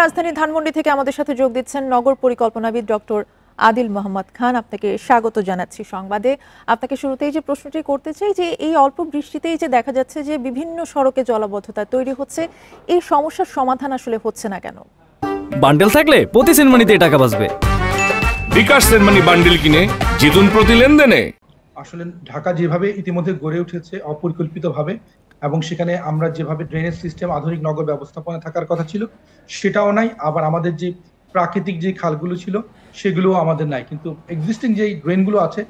রাজধানী ধানমন্ডি থেকে আমাদের সাথে যোগ দিচ্ছেন নগর পরিকল্পনাবিদ ডক্টর আদিল মোহাম্মদ খান। আপনাকে স্বাগত জানাচ্ছি সংবাদে। আপনাকে শুরুতেই যে প্রশ্নটি করতে চাই যে এই অল্প বৃষ্টিতেই যে দেখা যাচ্ছে যে বিভিন্ন সড়কে জলাবদ্ধতা তৈরি হচ্ছে, এই সমস্যার সমাধান আসলে হচ্ছে না কেন? বান্ডেল থাকলে প্রতি সেনমানিতে টাকা বাঁচবে। বিকাশ সেনমানি বান্ডেল কিনে জিতুন প্রতি লেনদেনে। আসলে ঢাকা যেভাবে ইতিমধ্যে গড়ে উঠেছে অপরিকল্পিতভাবে, এবং সেখানে আমরা যেভাবে ড্রেনেজ সিস্টেম আধুনিক নগর ব্যবস্থাপনা থাকার কথা ছিল সেটাও নাই। আবার আমাদের যে প্রাকৃতিক যে খালগুলো ছিল সেগুলোও আমাদের নাই, কিন্তু এক্সিস্টিং যে ড্রেনগুলো আছে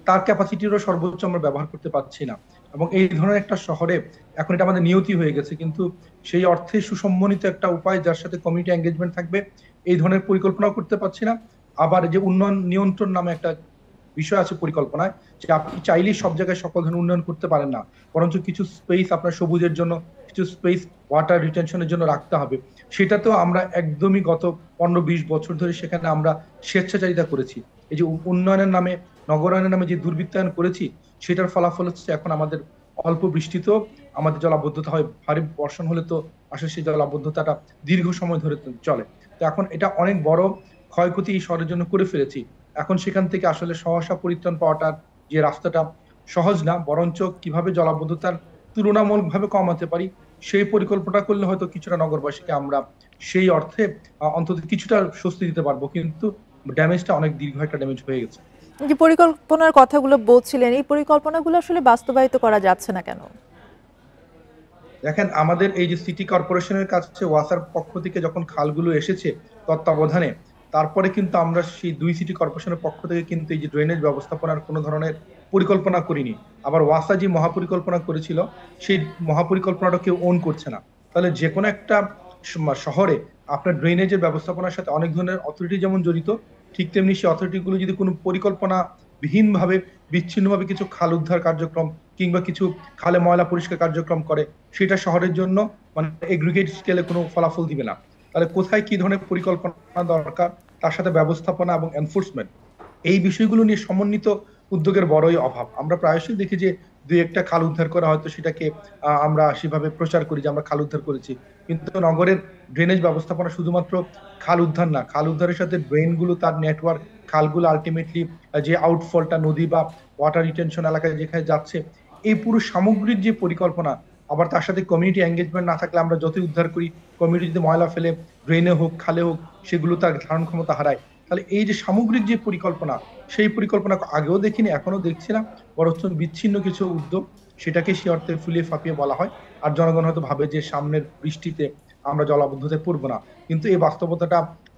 তার ক্যাপাসিটিরও সর্বোচ্চ আমরা ব্যবহার করতে পারছি না। এবং এই ধরনের একটা শহরে এখন এটা আমাদের নিয়তি হয়ে গেছে, কিন্তু সেই অর্থে সুসম্মনিত একটা উপায় যার সাথে কমিউনিটি এঙ্গেজমেন্ট থাকবে এই ধরনের পরিকল্পনাও করতে পারছি না। আবার যে উন্নয়ন নিয়ন্ত্রণ নামে একটা বিষয় আছে পরিকল্পনায়, যে আপনি চাইলেই সব জায়গায় সকল ধরনের উন্নয়ন করতে পারেন না, বরঞ্চ কিছু স্পেস আপনার সবুজের জন্য, কিছু স্পেস ওয়াটার রিটেনশনের জন্য রাখতে হবে। সেটা তো আমরা একদমই গত 15-20 বছর ধরে সেখানে আমরা স্বেচ্ছাচারিতা করেছি। এই যে উন্নয়নের নামে, নগরায়নের নামে যে দুর্বৃত্তায়ন করেছি, সেটার ফলাফল হচ্ছে এখন আমাদের অল্প বৃষ্টিতেও আমাদের জলাবদ্ধতা হয়। ভারী বর্ষণ হলে তো আসলে সেই জলাবদ্ধতাটা দীর্ঘ সময় ধরে চলে। তো এখন এটা অনেক বড় ক্ষয়ক্ষতি এই শহরের জন্য করে ফেলেছি। এখন সেখান থেকে আসলে সহসা পরিত্রাণ পাওয়াটার যে রাস্তাটা সহজ না, বরঞ্চ কিভাবে জলাবদ্ধতার তুলনামূলকভাবে কমাতে পারি সেই পরিকল্পনা করলে হয়তো কিছুটা নগরবাসীকে আমরা সেই অর্থে অন্তত কিছুটা স্বস্তি দিতে পারবো, কিন্তু ড্যামেজটা অনেক দীর্ঘ একটা ড্যামেজ হয়ে গেছে। যে পরিকল্পনার কথাগুলো বলছিলেন, এই পরিকল্পনাগুলো আসলে বাস্তবায়িত করা যাচ্ছে না কেন? দেখেন, আমাদের এই যে সিটি কর্পোরেশনের কাছে ওয়াসার পক্ষ থেকে যখন খালগুলো এসেছে তত্ত্বাবধানে, তারপরে কিন্তু আমরা সেই 2 সিটি কর্পোরেশনের পক্ষ থেকে কিন্তু এই যে ড্রেনেজ ব্যবস্থাপনার কোনো ধরনের পরিকল্পনা করিনি। আবার ওয়াসা যে মহাপরিকল্পনা করেছিল সেই মহাপরিকল্পনাটা কেউ ওন করছে না। তাহলে যে কোনো একটা শহরে আপনার ড্রেনেজের ব্যবস্থাপনার সাথে অনেক ধরনের অথরিটি যেমন জড়িত, ঠিক তেমনি সেই অথরিটিগুলো যদি কোনো পরিকল্পনা বিহীনভাবে, বিচ্ছিন্নভাবে কিছু খাল উদ্ধার কার্যক্রম কিংবা কিছু খালে ময়লা পরিষ্কার কার্যক্রম করে, সেটা শহরের জন্য মানে এগ্রিগেট স্কেলে কোনো ফলাফল দিবে না। তাহলে কোথায় কি ধরনের পরিকল্পনা দরকার, তার সাথে ব্যবস্থাপনা এবং এনফোর্সমেন্ট, এই বিষয়গুলো নিয়ে সমন্বিত উদ্যোগের বড়ই অভাব। আমরা প্রায়শই দেখি যে 2-1টা খাল উদ্ধার করা হয়তো সেটাকে আমরা সেভাবে প্রচার করি যে আমরা খাল উদ্ধার করেছি, কিন্তু নগরের ড্রেনেজ ব্যবস্থাপনা শুধুমাত্র খাল উদ্ধার না, খাল উদ্ধারের সাথে ড্রেনগুলো, তার নেটওয়ার্ক, খালগুলো আলটিমেটলি যে আউটফলটা নদী বা ওয়াটার রিটেনশন এলাকায় যেখানে যাচ্ছে, এই পুরো সামগ্রিক যে পরিকল্পনা, আবার তার সাথে কমিউনিটি এঙ্গেজমেন্ট না থাকলে আমরা যতই উদ্ধার করি, কমিউনিটি যদি ময়লা ফেলে ড্রেনে হোক খালে হোক, সেগুলো তার ধারণ ক্ষমতা হারায়। তাহলে এই যে সামগ্রিক যে পরিকল্পনা, সেই পরিকল্পনা আগেও দেখিনি, এখনো দেখছি না, বরঞ্চ বিচ্ছিন্ন কিছু উদ্যোগ, সেটাকে সে অর্থে ফুলিয়ে ফাঁপিয়ে বলা হয়। আর জনগণ হয়তো ভাবে যে সামনের বৃষ্টিতে আমরা জলাবদ্ধতায় পড়বো না, কিন্তু এই বাস্তবতাটা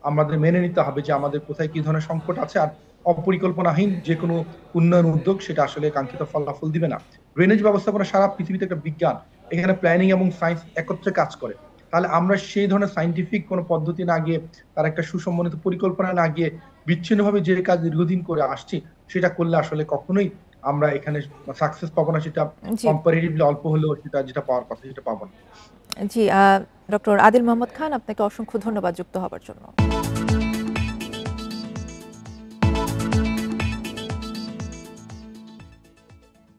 আমাদের মেনে নিতে হবে যে আমাদের কোথায় কি ধরনের সংকট আছে। আর অপরিকল্পনাহীন যে কোনো উন্নয়ন উদ্যোগ সেটা আসলে কাঙ্ক্ষিত ফলাফল দিবে না। ড্রেনেজ ব্যবস্থাপনা সারা পৃথিবীতে একটা বিজ্ঞান, এখানে প্ল্যানিং এবং সায়েন্স একত্রে কাজ করে। তাহলে আমরা সেই ধরনের সাইন্টিফিক কোনো পদ্ধতি না গিয়ে, তার একটা সুসম্মত পরিকল্পনা না গিয়ে, বিচ্ছিন্নভাবে যে কাজ দীর্ঘদিন করে আসছি সেটা করলে আসলে কখনোই আমরা এখানে সাকসেস পাবো না। সেটা কম্পারেটিভলি অল্প হলেও সেটা যেটা পাওয়ার কথা সেটা পাবো না। জি, ডক্টর আদিল মোহাম্মদ খান, আপনাকে অসংখ্য ধন্যবাদ যুক্ত হবার জন্য।